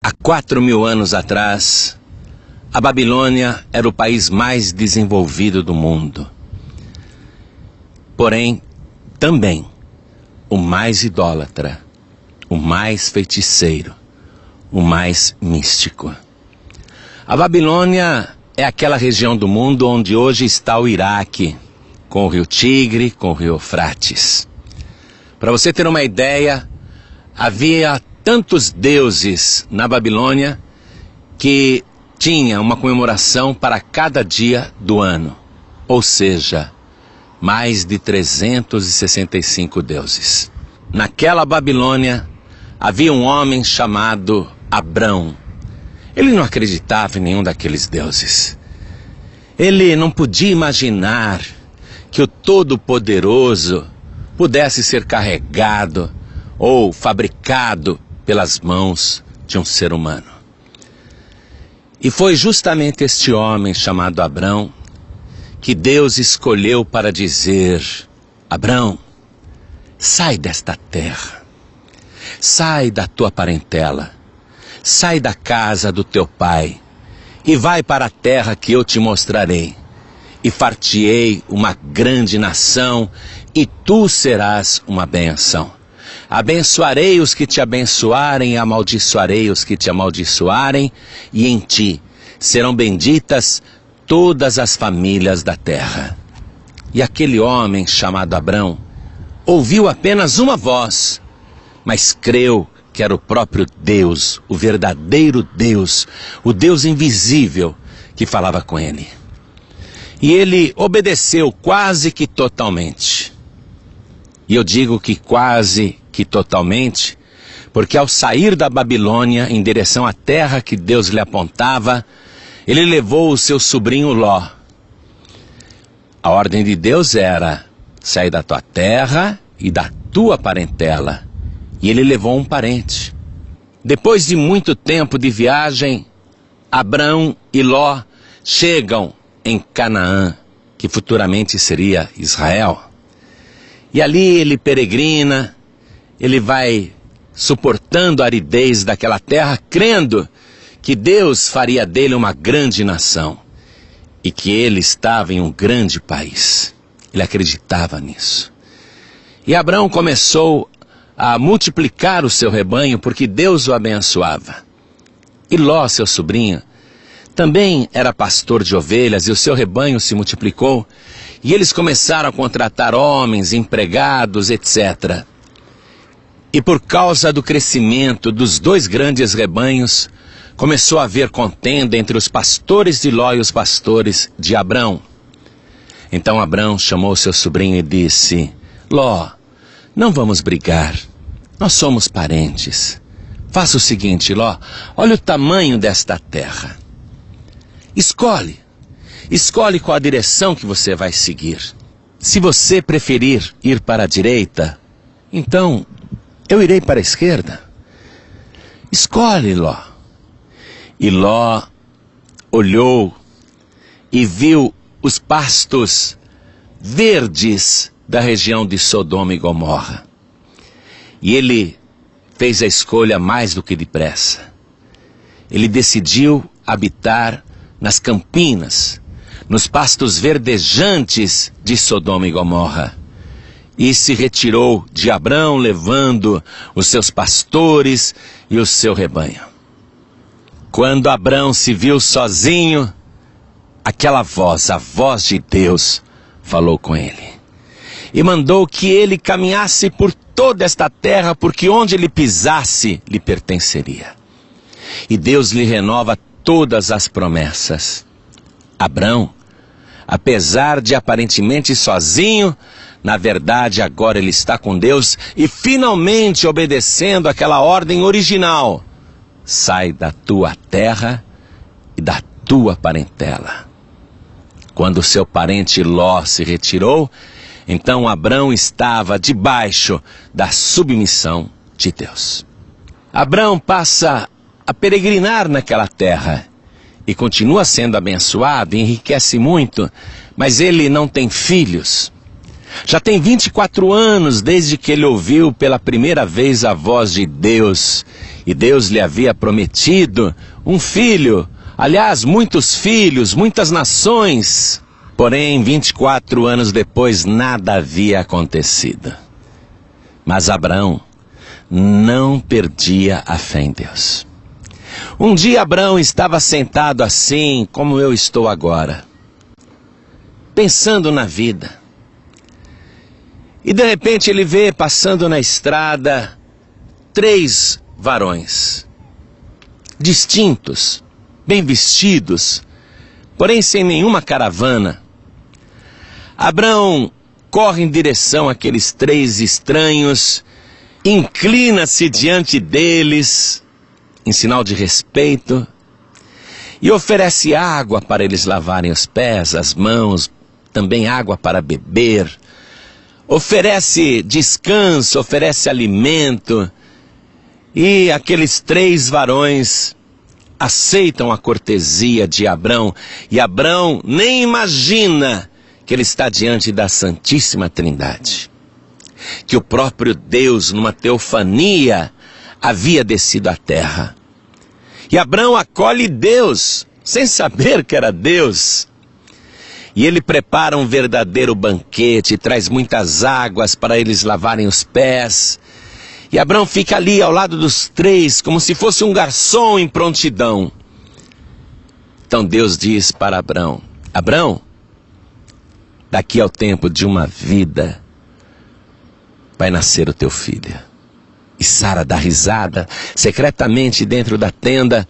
Há 4.000 anos atrás, a Babilônia era o país mais desenvolvido do mundo. Porém, também o mais idólatra, o mais feiticeiro, o mais místico. A Babilônia é aquela região do mundo onde hoje está o Iraque, com o rio Tigre, com o rio Eufrates. Para você ter uma ideia, havia tantos deuses na Babilônia que tinha uma comemoração para cada dia do ano. Ou seja, mais de 365 deuses. Naquela Babilônia havia um homem chamado Abrão. Ele não acreditava em nenhum daqueles deuses. Ele não podia imaginar que o Todo-Poderoso pudesse ser carregado ou fabricado pelas mãos de um ser humano. E foi justamente este homem chamado Abrão que Deus escolheu para dizer: Abrão, sai desta terra, sai da tua parentela, sai da casa do teu pai e vai para a terra que eu te mostrarei. E far-te-ei uma grande nação, e tu serás uma bênção. Abençoarei os que te abençoarem, e amaldiçoarei os que te amaldiçoarem, e em ti serão benditas todas as famílias da terra. E aquele homem chamado Abrão ouviu apenas uma voz, mas creu que era o próprio Deus, o verdadeiro Deus, o Deus invisível que falava com ele. E ele obedeceu quase que totalmente. E eu digo que quase que totalmente, porque ao sair da Babilônia em direção à terra que Deus lhe apontava, ele levou o seu sobrinho Ló. A ordem de Deus era sair da tua terra e da tua parentela. E ele levou um parente. Depois de muito tempo de viagem, Abrão e Ló chegam em Canaã, que futuramente seria Israel. E ali ele peregrina, ele vai suportando a aridez daquela terra, crendo que Deus faria dele uma grande nação e que ele estava em um grande país. Ele acreditava nisso. E Abrão começou a multiplicar o seu rebanho porque Deus o abençoava. E Ló, seu sobrinho, também era pastor de ovelhas e o seu rebanho se multiplicou. E eles começaram a contratar homens, empregados, etc. E por causa do crescimento dos dois grandes rebanhos, começou a haver contenda entre os pastores de Ló e os pastores de Abrão. Então Abrão chamou seu sobrinho e disse: Ló, não vamos brigar, nós somos parentes. Faça o seguinte, Ló, olha o tamanho desta terra. Escolhe qual a direção que você vai seguir. Se você preferir ir para a direita, então eu irei para a esquerda. Escolhe, Ló. E Ló olhou e viu os pastos verdes da região de Sodoma e Gomorra. E ele fez a escolha mais do que depressa. Ele decidiu habitar nas campinas, nos pastos verdejantes de Sodoma e Gomorra. E se retirou de Abrão, levando os seus pastores e o seu rebanho. Quando Abrão se viu sozinho, aquela voz, a voz de Deus, falou com ele. E mandou que ele caminhasse por toda esta terra, porque onde ele pisasse, lhe pertenceria. E Deus lhe renova todas as promessas. Abrão, apesar de aparentemente sozinho, na verdade agora ele está com Deus e finalmente obedecendo aquela ordem original: sai da tua terra e da tua parentela. Quando seu parente Ló se retirou, então Abrão estava debaixo da submissão de Deus. Abrão passa a peregrinar naquela terra e continua sendo abençoado, enriquece muito, mas ele não tem filhos. Já tem 24 anos desde que ele ouviu pela primeira vez a voz de Deus E Deus lhe havia prometido um filho, aliás, muitos filhos, muitas nações. Porém, 24 anos depois, nada havia acontecido. Mas Abraão não perdia a fé em Deus. Um dia Abraão estava sentado assim, como eu estou agora, pensando na vida. E de repente ele vê passando na estrada 3 varões, distintos, bem vestidos, porém sem nenhuma caravana. Abraão corre em direção àqueles 3 estranhos, inclina-se diante deles, em sinal de respeito, e oferece água para eles lavarem os pés, as mãos, também água para beber, oferece descanso, oferece alimento, e aqueles 3 varões aceitam a cortesia de Abraão, e Abraão nem imagina que ele está diante da Santíssima Trindade, que o próprio Deus, numa teofania, havia descido à terra. E Abraão acolhe Deus, sem saber que era Deus. E ele prepara um verdadeiro banquete, traz muitas águas para eles lavarem os pés. E Abraão fica ali ao lado dos 3, como se fosse um garçom em prontidão. Então Deus diz para Abraão: Abraão, daqui ao tempo de uma vida, vai nascer o teu filho. E Sara dá risada, secretamente dentro da tenda.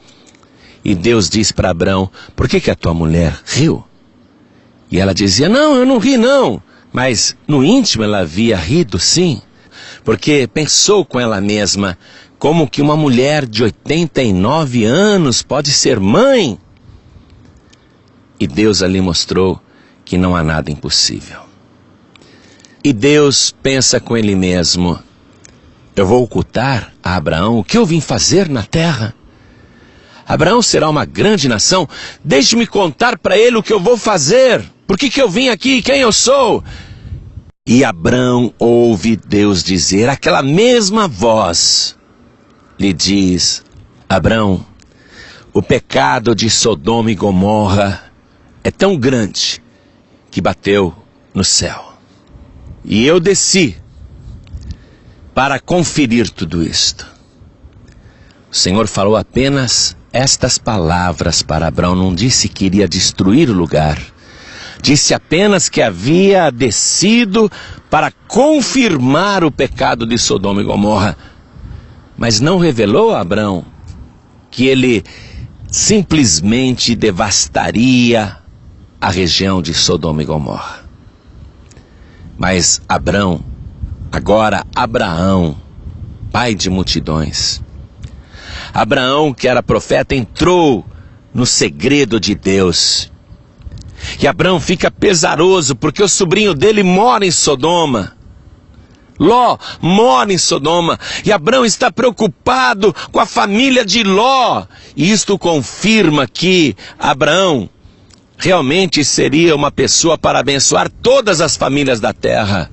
E Deus diz para Abraão: por que a tua mulher riu? E ela dizia: não, eu não ri não. Mas no íntimo ela havia rido sim, porque pensou com ela mesma: como que uma mulher de 89 anos pode ser mãe? E Deus ali mostrou que não há nada impossível. E Deus pensa com ele mesmo: eu vou ocultar a Abraão o que eu vim fazer na terra? Abraão será uma grande nação, deixe-me contar para ele o que eu vou fazer, por que eu vim aqui, quem eu sou. E Abraão ouve Deus dizer, aquela mesma voz lhe diz: Abraão, o pecado de Sodoma e Gomorra é tão grande que bateu no céu. E eu desci para conferir tudo isto. O Senhor falou apenas estas palavras para Abraão, não disse que iria destruir o lugar. Disse apenas que havia descido para confirmar o pecado de Sodoma e Gomorra. Mas não revelou a Abraão que ele simplesmente devastaria a região de Sodoma e Gomorra. Mas Abraão, agora Abraão, pai de multidões, Abraão, que era profeta, entrou no segredo de Deus. E Abraão fica pesaroso porque o sobrinho dele mora em Sodoma. Ló mora em Sodoma. E Abraão está preocupado com a família de Ló. E isto confirma que Abraão realmente seria uma pessoa para abençoar todas as famílias da terra.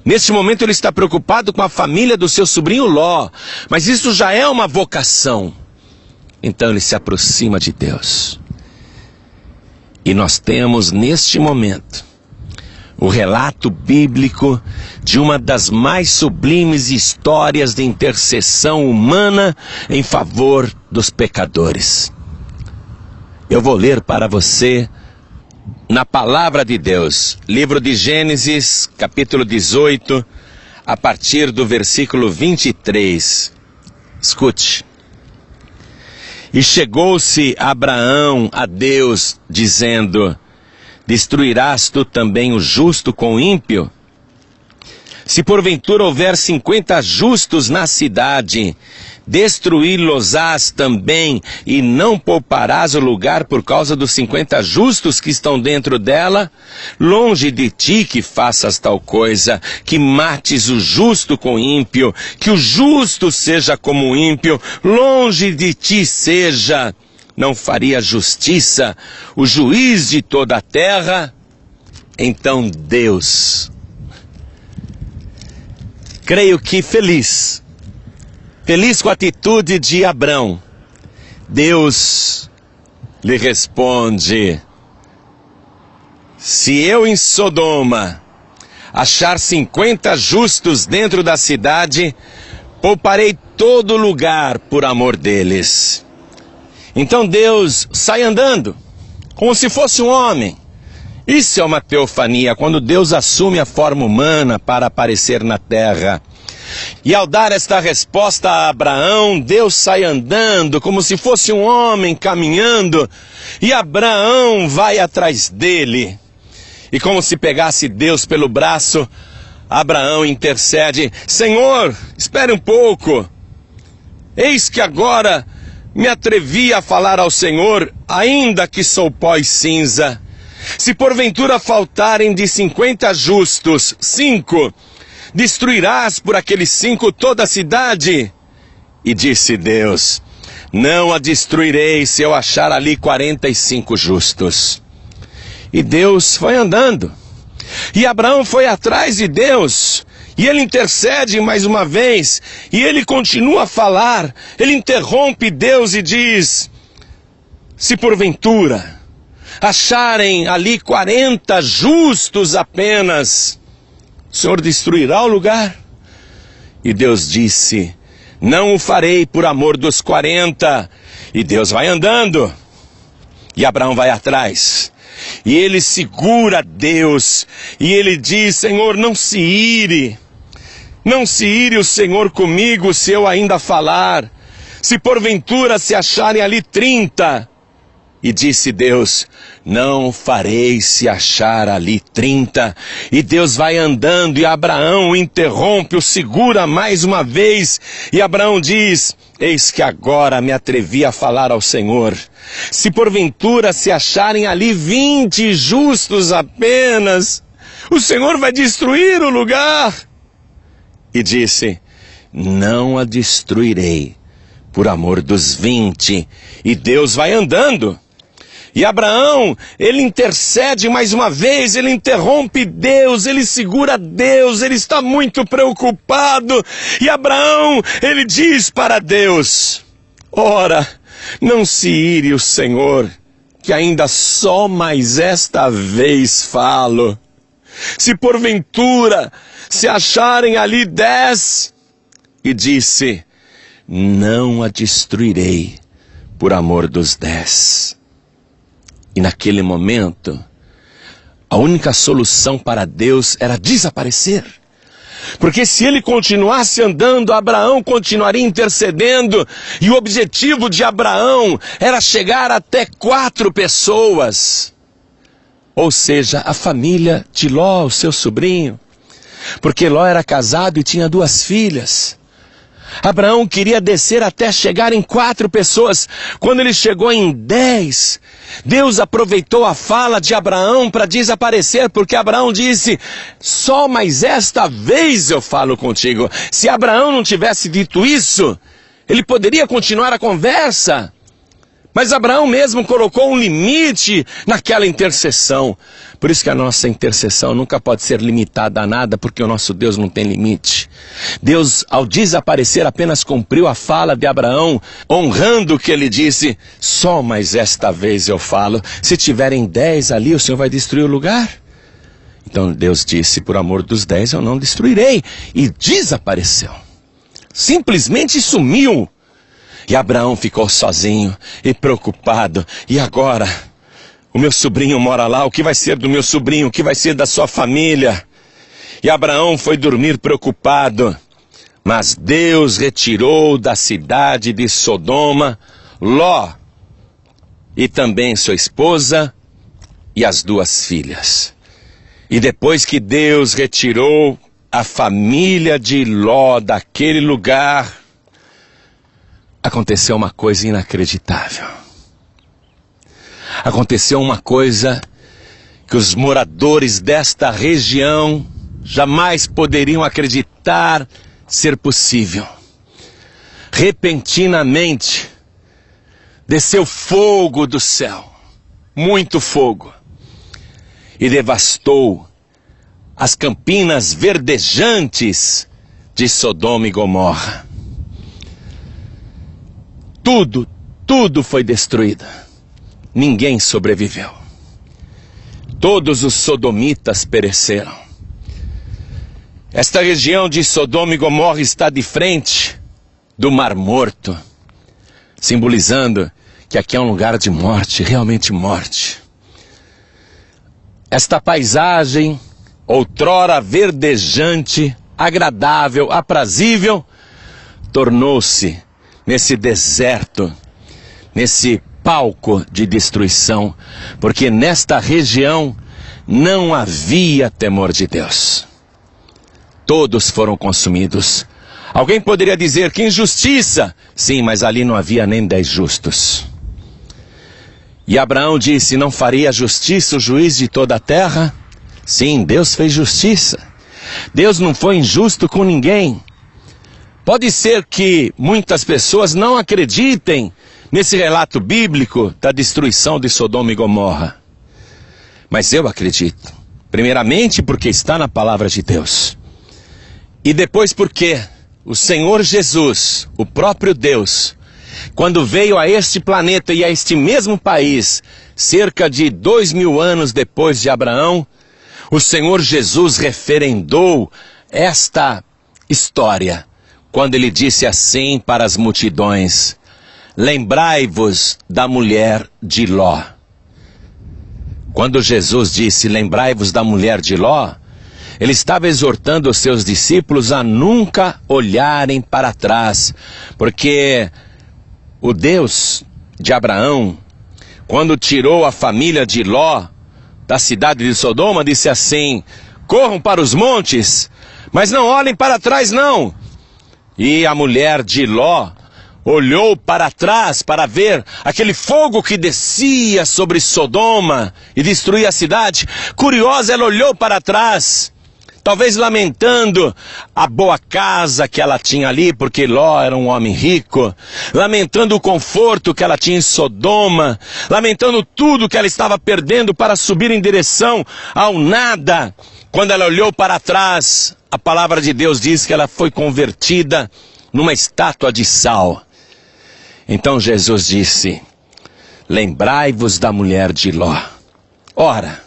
Neste momento ele está preocupado com a família do seu sobrinho Ló, mas isso já é uma vocação. Então ele se aproxima de Deus. E nós temos neste momento o relato bíblico de uma das mais sublimes histórias de intercessão humana em favor dos pecadores. Eu vou ler para você na palavra de Deus, livro de Gênesis, capítulo 18, a partir do versículo 23. Escute. E chegou-se Abraão a Deus, dizendo: destruirás tu também o justo com o ímpio? Se porventura houver 50 justos na cidade, destruí-los-ás também, e não pouparás o lugar por causa dos 50 justos que estão dentro dela? Longe de ti que faças tal coisa, que mates o justo com o ímpio, que o justo seja como o ímpio, longe de ti seja. Não faria justiça o juiz de toda a terra? Então Deus, creio que feliz, Feliz com a atitude de Abrão, Deus lhe responde: se eu em Sodoma achar 50 justos dentro da cidade, pouparei todo lugar por amor deles. Então Deus sai andando, como se fosse um homem. Isso é uma teofania, quando Deus assume a forma humana para aparecer na terra. E ao dar esta resposta a Abraão, Deus sai andando como se fosse um homem caminhando, e Abraão vai atrás dele. E como se pegasse Deus pelo braço, Abraão intercede: Senhor, espere um pouco. Eis que agora me atrevi a falar ao Senhor, ainda que sou pó e cinza. Se porventura faltarem de 50 justos 5, destruirás por aqueles 5 toda a cidade? E disse Deus: não a destruirei se eu achar ali 45 justos. E Deus foi andando. E Abraão foi atrás de Deus. E ele intercede mais uma vez. E ele continua a falar. Ele interrompe Deus e diz: se porventura acharem ali 40 justos apenas, o Senhor destruirá o lugar? E Deus disse: não o farei por amor dos 40. E Deus vai andando. E Abraão vai atrás. E ele segura Deus. E ele diz: Senhor, não se ire. Não se ire o Senhor comigo se eu ainda falar. Se porventura se acharem ali 30. E disse Deus: não farei se achar ali 30. E Deus vai andando e Abraão o interrompe, o segura mais uma vez. E Abraão diz: eis que agora me atrevi a falar ao Senhor. Se porventura se acharem ali 20 justos apenas, o Senhor vai destruir o lugar. E disse: não a destruirei por amor dos 20. E Deus vai andando. E Abraão, ele intercede mais uma vez, ele interrompe Deus, ele segura Deus, ele está muito preocupado. E Abraão, ele diz para Deus: ora, não se ire o Senhor, que ainda só mais esta vez falo. Se porventura se acharem ali 10, e disse: não a destruirei por amor dos 10. E naquele momento, a única solução para Deus era desaparecer. Porque se ele continuasse andando, Abraão continuaria intercedendo. E o objetivo de Abraão era chegar até 4 pessoas. Ou seja, a família de Ló, o seu sobrinho. Porque Ló era casado e tinha 2 filhas. Abraão queria descer até chegar em 4 pessoas. Quando ele chegou em 10, Deus aproveitou a fala de Abraão para desaparecer, porque Abraão disse: só mais esta vez eu falo contigo. Se Abraão não tivesse dito isso, ele poderia continuar a conversa. Mas Abraão mesmo colocou um limite naquela intercessão. Por isso que a nossa intercessão nunca pode ser limitada a nada, porque o nosso Deus não tem limite. Deus, ao desaparecer, apenas cumpriu a fala de Abraão, honrando o que ele disse: só mais esta vez eu falo. Se tiverem 10 ali, o Senhor vai destruir o lugar? Então Deus disse: por amor dos 10 eu não destruirei. E desapareceu. Simplesmente sumiu. E Abraão ficou sozinho e preocupado. E agora? O meu sobrinho mora lá, o que vai ser do meu sobrinho? O que vai ser da sua família? E Abraão foi dormir preocupado. Mas Deus retirou da cidade de Sodoma Ló e também sua esposa e as 2 filhas. E depois que Deus retirou a família de Ló daquele lugar, aconteceu uma coisa inacreditável. Aconteceu uma coisa que os moradores desta região jamais poderiam acreditar ser possível. Repentinamente, desceu fogo do céu, muito fogo, e devastou as campinas verdejantes de Sodoma e Gomorra. tudo foi destruído. Ninguém sobreviveu. Todos os sodomitas pereceram. Esta região de Sodoma e Gomorra está de frente do Mar Morto, simbolizando que aqui é um lugar de morte, realmente morte. Esta paisagem, outrora verdejante, agradável, aprazível, tornou-se nesse deserto, nesse palco de destruição, porque nesta região não havia temor de Deus. Todos foram consumidos. Alguém poderia dizer que injustiça. Sim, mas ali não havia nem 10 justos. E Abraão disse: não faria justiça o juiz de toda a terra? Sim, Deus fez justiça. Deus não foi injusto com ninguém. Pode ser que muitas pessoas não acreditem nesse relato bíblico da destruição de Sodoma e Gomorra. Mas eu acredito. Primeiramente porque está na palavra de Deus. E depois porque o Senhor Jesus, o próprio Deus, quando veio a este planeta e a este mesmo país, cerca de 2000 anos depois de Abraão, o Senhor Jesus referendou esta história, quando ele disse assim para as multidões: lembrai-vos da mulher de Ló. Quando Jesus disse lembrai-vos da mulher de Ló, ele estava exortando os seus discípulos a nunca olharem para trás, porque o Deus de Abraão, quando tirou a família de Ló da cidade de Sodoma, disse assim: corram para os montes, mas não olhem para trás não. E a mulher de Ló olhou para trás para ver aquele fogo que descia sobre Sodoma e destruía a cidade. Curiosa, ela olhou para trás, talvez lamentando a boa casa que ela tinha ali, porque Ló era um homem rico, lamentando o conforto que ela tinha em Sodoma, lamentando tudo que ela estava perdendo para subir em direção ao nada. Quando ela olhou para trás, a palavra de Deus diz que ela foi convertida numa estátua de sal. Então Jesus disse: lembrai-vos da mulher de Ló. Ora,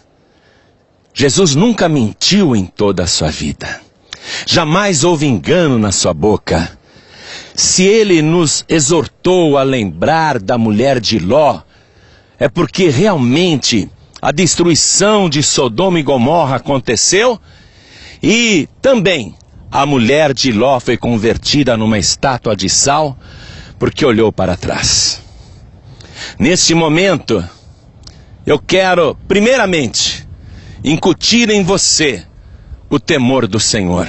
Jesus nunca mentiu em toda a sua vida. Jamais houve engano na sua boca. Se ele nos exortou a lembrar da mulher de Ló, é porque realmente a destruição de Sodoma e Gomorra aconteceu e também a mulher de Ló foi convertida numa estátua de sal porque olhou para trás. Neste momento, eu quero, primeiramente, incutir em você o temor do Senhor.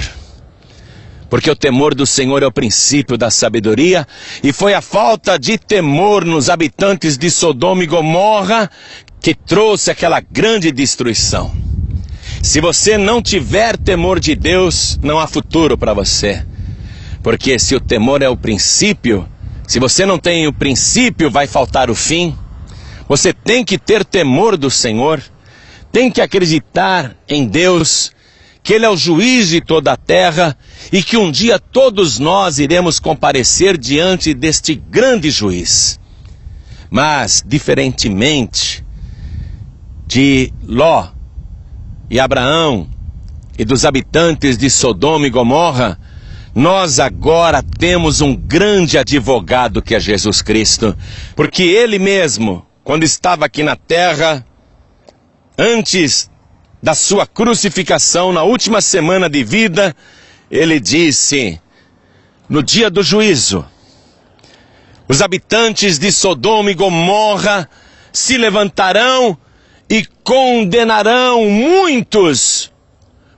Porque o temor do Senhor é o princípio da sabedoria, e foi a falta de temor nos habitantes de Sodoma e Gomorra que trouxe aquela grande destruição. Se você não tiver temor de Deus, não há futuro para você. Porque se o temor é o princípio, se você não tem o princípio, vai faltar o fim. Você tem que ter temor do Senhor, tem que acreditar em Deus, que Ele é o juiz de toda a terra e que um dia todos nós iremos comparecer diante deste grande juiz. Mas, diferentemente de Ló e Abraão e dos habitantes de Sodoma e Gomorra, nós agora temos um grande advogado que é Jesus Cristo, porque Ele mesmo, quando estava aqui na terra, antes da sua crucificação, na última semana de vida, Ele disse: no dia do juízo, os habitantes de Sodoma e Gomorra se levantarão e condenarão muitos,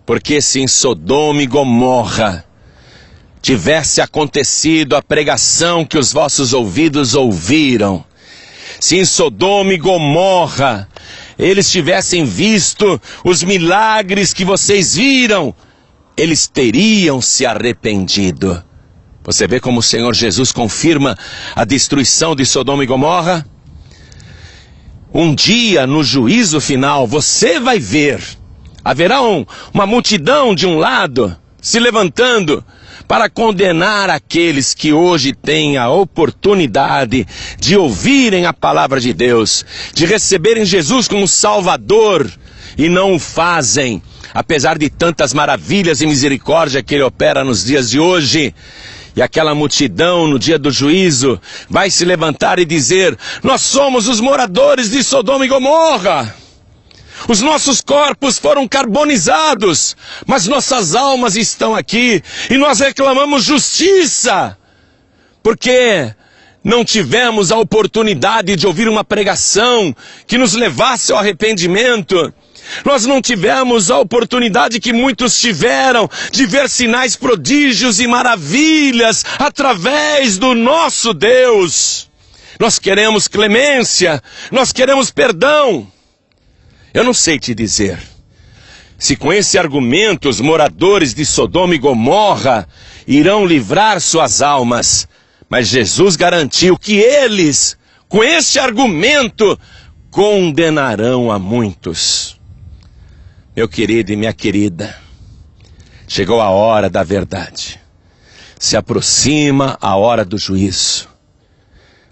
porque se em Sodoma e Gomorra tivesse acontecido a pregação que os vossos ouvidos ouviram, se em Sodoma e Gomorra eles tivessem visto os milagres que vocês viram, eles teriam se arrependido. Você vê como o Senhor Jesus confirma a destruição de Sodoma e Gomorra? Um dia, no juízo final, você vai ver, haverá uma multidão de um lado, se levantando, para condenar aqueles que hoje têm a oportunidade de ouvirem a palavra de Deus, de receberem Jesus como Salvador e não o fazem, apesar de tantas maravilhas e misericórdia que Ele opera nos dias de hoje. E aquela multidão no dia do juízo vai se levantar e dizer: nós somos os moradores de Sodoma e Gomorra. Os nossos corpos foram carbonizados, mas nossas almas estão aqui e nós reclamamos justiça, porque não tivemos a oportunidade de ouvir uma pregação que nos levasse ao arrependimento. Nós não tivemos a oportunidade que muitos tiveram de ver sinais, prodígios e maravilhas através do nosso Deus. Nós queremos clemência, nós queremos perdão. Eu não sei te dizer se com esse argumento os moradores de Sodoma e Gomorra irão livrar suas almas, mas Jesus garantiu que eles, com este argumento, condenarão a muitos. Meu querido e minha querida, chegou a hora da verdade. Se aproxima a hora do juízo.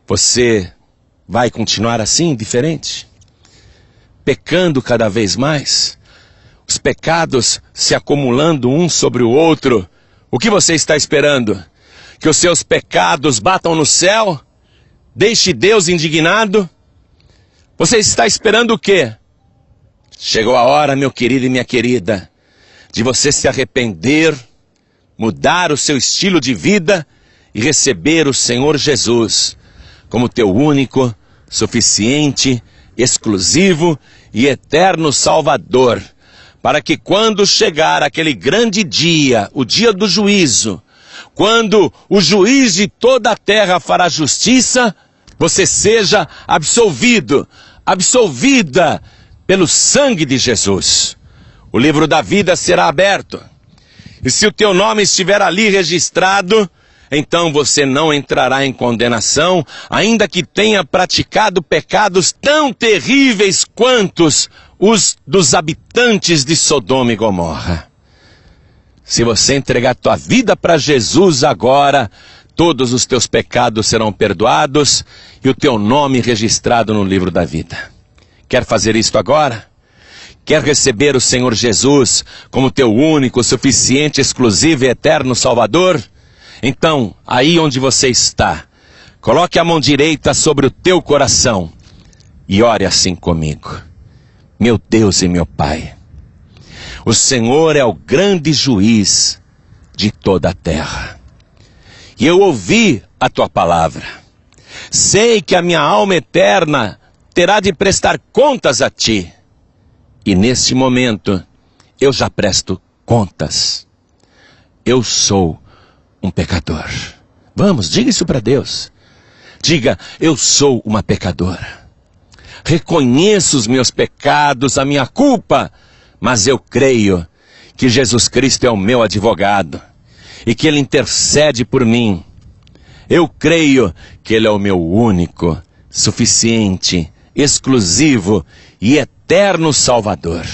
Você vai continuar assim, diferente? Pecando cada vez mais? Os pecados se acumulando um sobre o outro? O que você está esperando? Que os seus pecados batam no céu? Deixe Deus indignado? Você está esperando o quê? Chegou a hora, meu querido e minha querida, de você se arrepender, mudar o seu estilo de vida e receber o Senhor Jesus como teu único, suficiente, exclusivo e eterno Salvador, para que quando chegar aquele grande dia, o dia do juízo, quando o juiz de toda a terra fará justiça, você seja absolvido, absolvida pelo sangue de Jesus. O livro da vida será aberto. E se o teu nome estiver ali registrado, então você não entrará em condenação, ainda que tenha praticado pecados tão terríveis quantos os dos habitantes de Sodoma e Gomorra. Se você entregar tua vida para Jesus agora, todos os teus pecados serão perdoados e o teu nome registrado no livro da vida. Quer fazer isto agora? Quer receber o Senhor Jesus como teu único, suficiente, exclusivo e eterno Salvador? Então, aí onde você está, coloque a mão direita sobre o teu coração e ore assim comigo. Meu Deus e meu Pai, o Senhor é o grande juiz de toda a terra. E eu ouvi a tua palavra. Sei que a minha alma eterna terá de prestar contas a ti. E neste momento, eu já presto contas. Eu sou um pecador. Vamos, diga isso para Deus. Diga: eu sou uma pecadora. Reconheço os meus pecados, a minha culpa, mas eu creio que Jesus Cristo é o meu advogado e que Ele intercede por mim. Eu creio que Ele é o meu único, suficiente, exclusivo e eterno Salvador.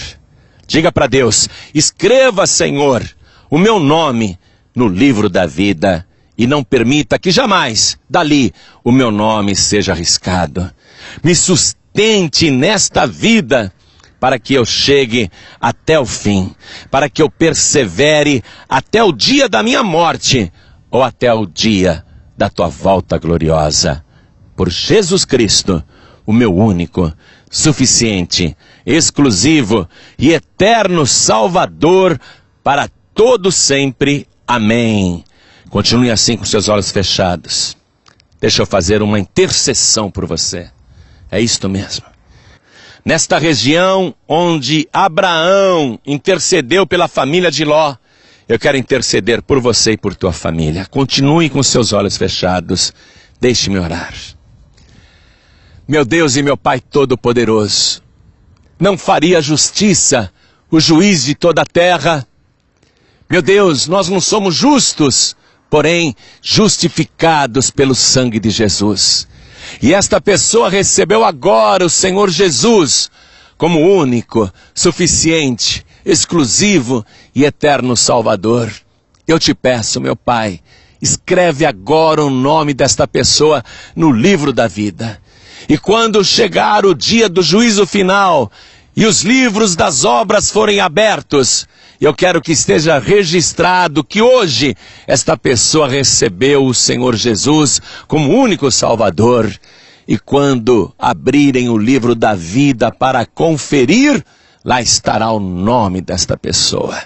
Diga para Deus: escreva, Senhor, o meu nome no livro da vida e não permita que jamais dali o meu nome seja arriscado. Me sustente nesta vida para que eu chegue até o fim, para que eu persevere até o dia da minha morte ou até o dia da tua volta gloriosa. Por Jesus Cristo, o meu único, suficiente, exclusivo e eterno Salvador para todo sempre. Amém. Continue assim com seus olhos fechados. Deixa eu fazer uma intercessão por você. É isto mesmo. Nesta região onde Abraão intercedeu pela família de Ló, eu quero interceder por você e por tua família. Continue com seus olhos fechados. Deixe-me orar. Meu Deus e meu Pai Todo-Poderoso, não faria justiça o juiz de toda a terra? Meu Deus, nós não somos justos, porém justificados pelo sangue de Jesus. E esta pessoa recebeu agora o Senhor Jesus como único, suficiente, exclusivo e eterno Salvador. Eu te peço, meu Pai, escreve agora o nome desta pessoa no livro da vida. E quando chegar o dia do juízo final e os livros das obras forem abertos, eu quero que esteja registrado que hoje esta pessoa recebeu o Senhor Jesus como único Salvador. E quando abrirem o livro da vida para conferir, lá estará o nome desta pessoa.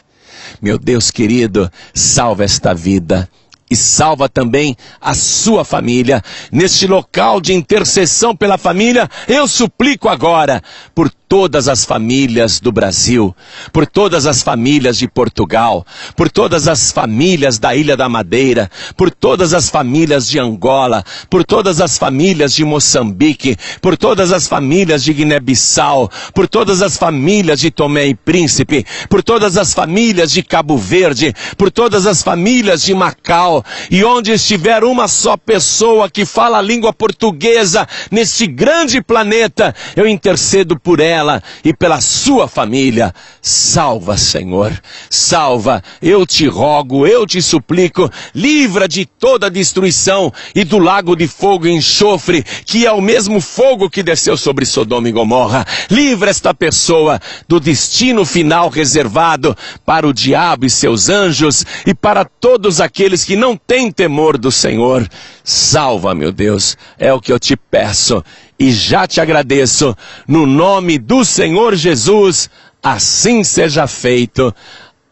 Meu Deus querido, salva esta vida e salva também a sua família. Neste local de intercessão pela família, eu suplico agora por todas as famílias do Brasil, por todas as famílias de Portugal, por todas as famílias da Ilha da Madeira, por todas as famílias de Angola, por todas as famílias de Moçambique, por todas as famílias de Guiné-Bissau, por todas as famílias de Tomé e Príncipe, por todas as famílias de Cabo Verde, por todas as famílias de Macau, e onde estiver uma só pessoa que fala a língua portuguesa neste grande planeta, eu intercedo por ela e pela sua família. Salva, Senhor, salva, eu te rogo, eu te suplico, livra de toda destruição e do lago de fogo e enxofre, que é o mesmo fogo que desceu sobre Sodoma e Gomorra. Livra esta pessoa do destino final reservado para o diabo e seus anjos e para todos aqueles que não têm temor do Senhor. Salva, meu Deus, é o que eu te peço e já te agradeço, no nome do Senhor Jesus, assim seja feito.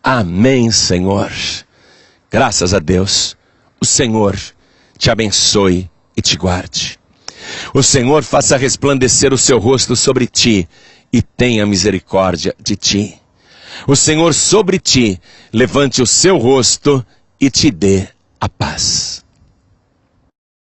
Amém, Senhor. Graças a Deus. O Senhor te abençoe e te guarde. O Senhor faça resplandecer o seu rosto sobre ti e tenha misericórdia de ti. O Senhor sobre ti levante o seu rosto e te dê a paz.